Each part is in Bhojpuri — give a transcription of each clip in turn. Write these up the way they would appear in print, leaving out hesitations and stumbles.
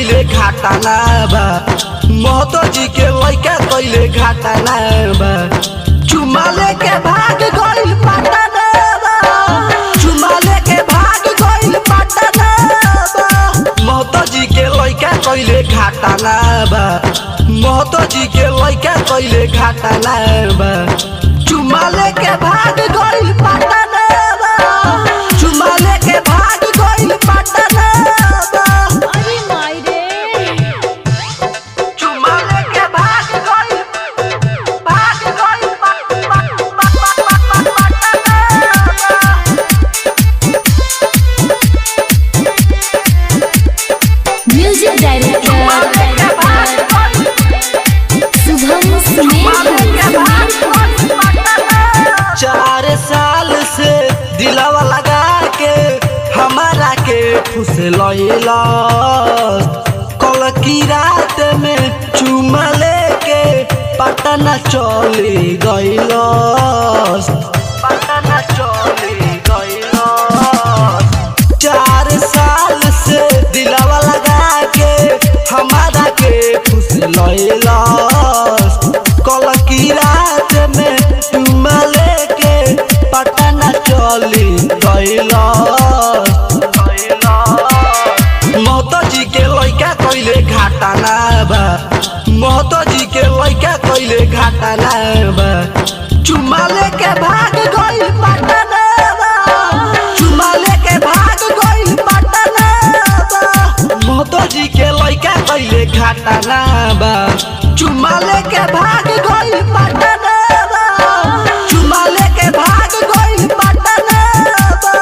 कइले घाटाना बा महतो जी के लइका कइले घाटाना बा चुमा लेके भाग गइल पटना बा चुमा लेके भाग गइल पटना बा महतो जी के लइका कइले घाटाना बा महतो जी के लइका कइले घाटाना बा चुमा लेके भाग गइल पटना बा चुमा लेके भाग गइल पटना बा अरे माई रे चुमा लेके भाग गइल म्यूजिक डायरेक्टर शुभम सुमेर 4 साल से दिलवा लगा के हमारा के फुसलैला कल की रात में चुमा लेके पटना चली गइलस पटना चली गइलस 4 साल से दिलवा लगा के हमारा के फुसलैला कल की रात में चुमा लेके पटना चली गइलस महतो जी के लइका कइले घाटाना बा महतो जी के लइका कइले घाटाना बा चुमा लेके भाग गइल पटना बा चुमा लेके भाग गइल पटना बा महतो जी के लइका कइले घाटाना बा चुमा लेके भाग गइल पटना बा चुमा लेके भाग गइल पटना बा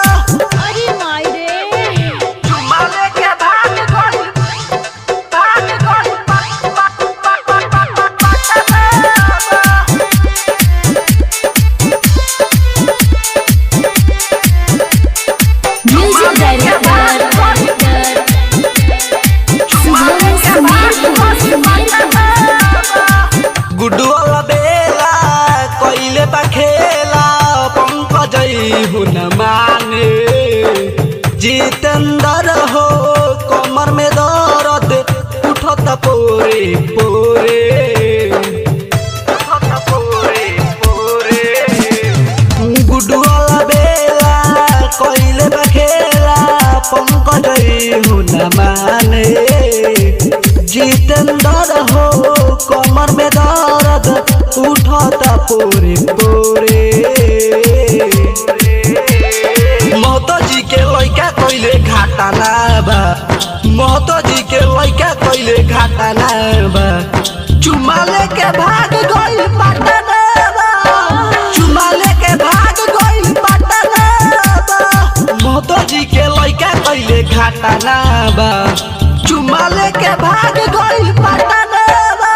अरे माई रे चुमा लेके भाग गइल म्यूजिक डायरेक्टर शुभम सुमेर गुड्डू वाला बेला कइले बा खेला पंकज हुन माने जितेंद्र हो कमर में दर्द उठत पोरे पोरे उठत पोरे पोरे गुड्डू वाला बेला कइले बा खेला पंकज हुन माने जितेंद्र हो कमर में दर्द उठता पोरे पोरे महतो जी के लइका कइले घाटाना बा महतो जी के लइका कइले घाटाना बा चुमा लेके भाग गइल पटना बा चुमा लेके भाग गइल पटना बा महतो जी के लइका कइले घाटाना बा चुमा लेके भाग गइल पटना बा